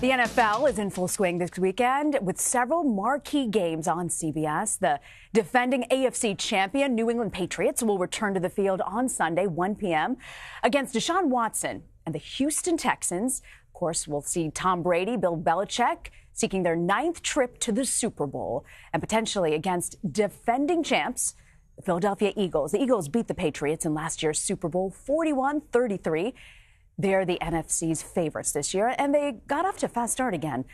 The NFL is in full swing this weekend with several marquee games on CBS. The defending AFC champion New England Patriots will return to the field on Sunday, 1 p.m. against Deshaun Watson and the Houston Texans. Of course, we'll see Tom Brady, Bill Belichick seeking their 9th trip to the Super Bowl and potentially against defending champs, the Philadelphia Eagles. The Eagles beat the Patriots in last year's Super Bowl 41-33. They're the NFC's favorites this year, and they got off to a fast start again.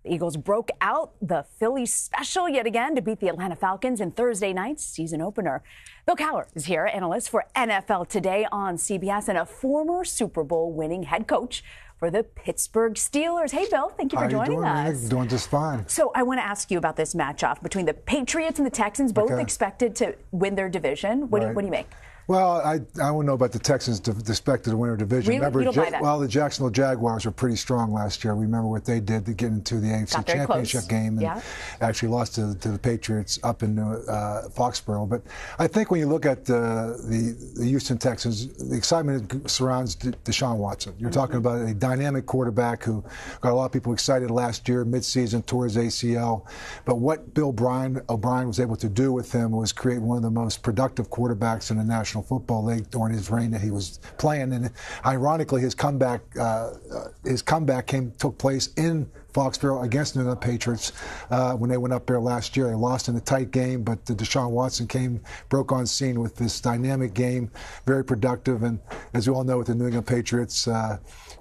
The Eagles broke out the Philly special yet again to beat the Atlanta Falcons in Thursday night's season opener. Bill Cowher is here, analyst for NFL Today on CBS and a former Super Bowl winning head coach for the Pittsburgh Steelers. Hey, Bill, thank you for joining us. Doing just fine. So I want to ask you about this matchup between the Patriots and the Texans, both expected to win their division. What do you make? Well, I don't know about the Texans expected to win their division. Really? Remember, you don't buy that? Well, the Jacksonville Jaguars were pretty strong last year. We remember what they did to get into the AFC Championship game and actually lost to the Patriots up in Foxborough. But I think when you look at the Houston Texans, the excitement surrounds Deshaun Watson. You're talking about a dynamic quarterback who got a lot of people excited last year, midseason, tore his ACL. But what Bill O'Brien was able to do with him was create one of the most productive quarterbacks in the National Football League during his reign that he was playing. And ironically, his comeback took place in Foxborough against the England Patriots when they went up there last year. They lost in a tight game, but Deshaun Watson broke on scene with this dynamic game, very productive. And as we all know, with the New England Patriots,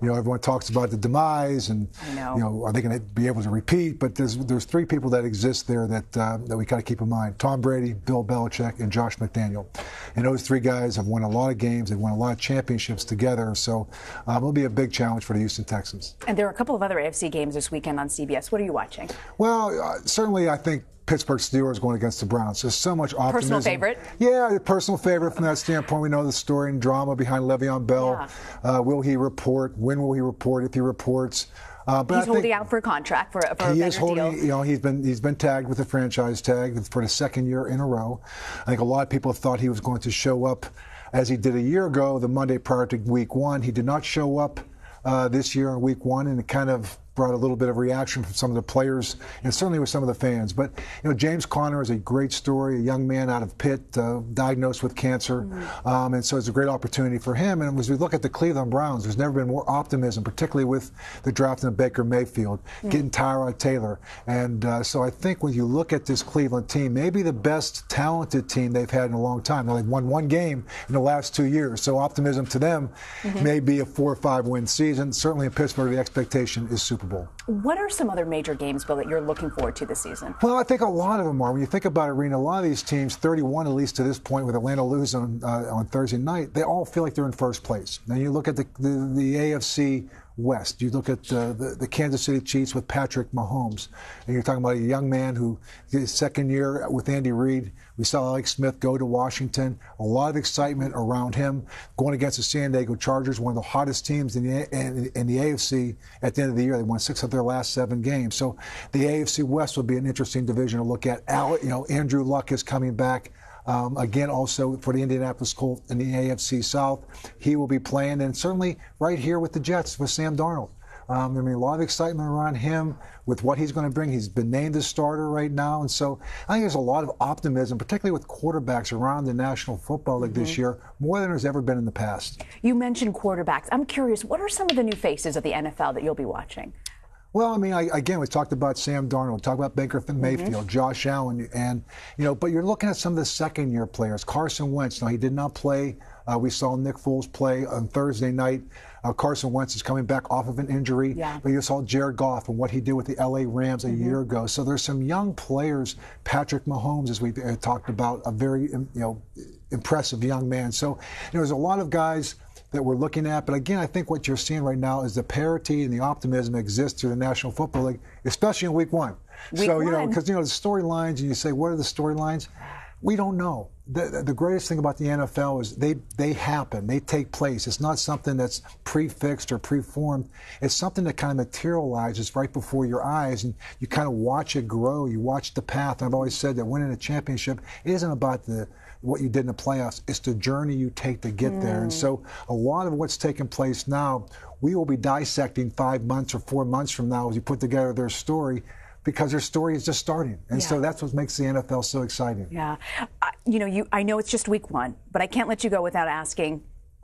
everyone talks about the demise and are they going to be able to repeat? But there's 3 people that exist there that we got to keep in mind: Tom Brady, Bill Belichick, and Josh McDaniel. And those 3 guys have won a lot of games. They've won a lot of championships together. So it'll be a big challenge for the Houston Texans. And there are a couple of other AFC games this weekend on CBS. What are you watching? Well, certainly I think Pittsburgh Steelers going against the Browns. There's so much optimism. Personal favorite? Yeah, a personal favorite from that standpoint. We know the story and drama behind Le'Veon Bell. Yeah. Will he report? When will he report? If he reports? But he's holding out for a contract for a better deal. He's been tagged with a franchise tag for the 2nd year in a row. I think a lot of people thought he was going to show up as he did a year ago, the Monday prior to Week 1. He did not show up this year in Week 1, and it kind of brought a little bit of reaction from some of the players and certainly with some of the fans. But James Conner is a great story, a young man out of Pitt, diagnosed with cancer, and so it's a great opportunity for him. And as we look at the Cleveland Browns, there's never been more optimism, particularly with the drafting of Baker Mayfield, getting Tyrod Taylor. And so I think when you look at this Cleveland team, maybe the best talented team they've had in a long time. Now, they've won 1 game in the last 2 years, so optimism to them may be a 4 or 5 win season. Certainly in Pittsburgh, the expectation is Super Bowl. What are some other major games, Bill, that you're looking forward to this season? Well, I think a lot of them are. When you think about Arena, a lot of these teams, 31 at least to this point, with Atlanta losing on Thursday night, they all feel like they're in first place. Now you look at the AFC West. You look at the Kansas City Chiefs with Patrick Mahomes, and you're talking about a young man who, his 2nd year with Andy Reid. We saw Alex Smith go to Washington. A lot of excitement around him going against the San Diego Chargers, one of the hottest teams in the AFC at the end of the year. They won 6 of their last 7 games. So the AFC West will be an interesting division to look at. Andrew Luck is coming back. Again, also for the Indianapolis Colts in the AFC South, he will be playing, and certainly right here with the Jets with Sam Darnold. A lot of excitement around him with what he's going to bring. He's been named a starter right now, and so I think there's a lot of optimism, particularly with quarterbacks around the National Football League this year, more than there's ever been in the past. You mentioned quarterbacks. I'm curious, what are some of the new faces of the NFL that you'll be watching? Well, again, we talked about Sam Darnold, talked about Baker Mayfield, Josh Allen, and but you're looking at some of the 2nd-year players. Carson Wentz, now he did not play. We saw Nick Foles play on Thursday night. Carson Wentz is coming back off of an injury, but you saw Jared Goff and what he did with the LA Rams a year ago. So there's some young players. Patrick Mahomes, as we talked about, a very impressive young man. So there's a lot of guys that we're looking at. But again, I think what you're seeing right now is the parity and the optimism that exists through the National Football League, especially in Week 1. Because the storylines, and you say, what are the storylines? We don't know. The greatest thing about the NFL is they happen. They take place. It's not something that's prefixed or preformed. It's something that kind of materializes right before your eyes, and you kind of watch it grow. You watch the path. I've always said that winning a championship isn't about what you did in the playoffs. It's the journey you take to get there. And so a lot of what's taking place now, we will be dissecting 5 months or 4 months from now as you put together their story, because their story is just starting. And so that's what makes the NFL so exciting. Yeah. I know it's just week 1, but I can't let you go without asking,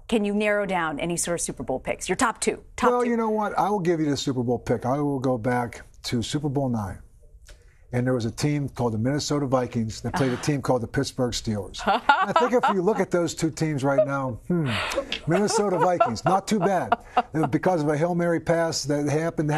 can you narrow down any sort of Super Bowl picks? Your top two. Well, you know what? I will give you the Super Bowl pick. I will go back to Super Bowl 9. And there was a team called the Minnesota Vikings that played a team called the Pittsburgh Steelers. I think if you look at those two teams right now, Minnesota Vikings, not too bad. Because of a Hail Mary pass that happened,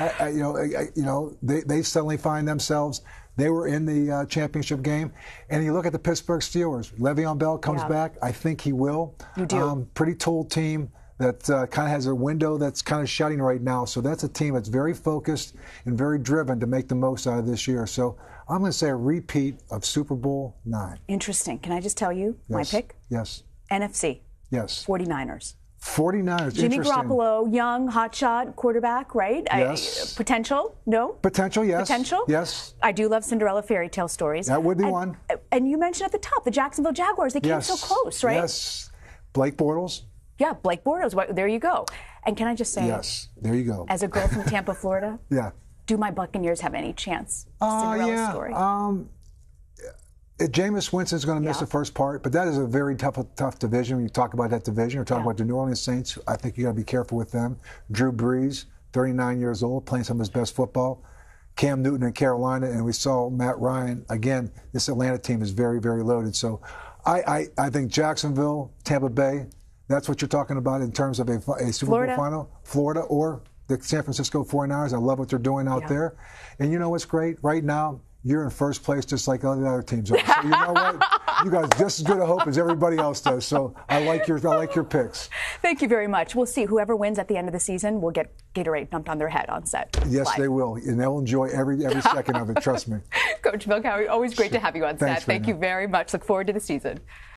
they suddenly find themselves, they were in the championship game. And you look at the Pittsburgh Steelers, Le'Veon Bell comes back. I think he will. You do. Pretty told team that kind of has a window that's kind of shutting right now. So that's a team that's very focused and very driven to make the most out of this year. So I'm going to say a repeat of Super Bowl 9. Interesting. Can I just tell you my pick? Yes. NFC. Yes. 49ers. 49ers. Jimmy Garoppolo, young, hotshot quarterback, right? Yes. Potential? No? Potential, yes. Potential? Yes. I do love Cinderella fairy tale stories. That would be one. And you mentioned at the top, the Jacksonville Jaguars. They came so close, right? Yes. Blake Bortles. Yeah, Blake Bortles. There you go. And can I just say, yes, there you go. As a girl from Tampa, Florida, do my Buccaneers have any chance? Cinderella story. Jameis Winston's going to miss the first part, but that is a very tough division. When you talk about that division, you're talking about the New Orleans Saints. I think you got to be careful with them. Drew Brees, 39 years old, playing some of his best football. Cam Newton in Carolina, and we saw Matt Ryan. Again, this Atlanta team is very, very loaded. So I think Jacksonville, Tampa Bay, that's what you're talking about in terms of a Super Bowl final. Florida or the San Francisco 49ers. I love what they're doing out there. And you know what's great? Right now, you're in first place just like all the other teams are. So you know what? You guys just as good a hope as everybody else does. So I like your picks. Thank you very much. We'll see. Whoever wins at the end of the season will get Gatorade dumped on their head on set. Yes, live. They will. And they'll enjoy every second of it. Trust me. Coach Bill Cowher, always great to have you on set. Thank you very much. Look forward to the season.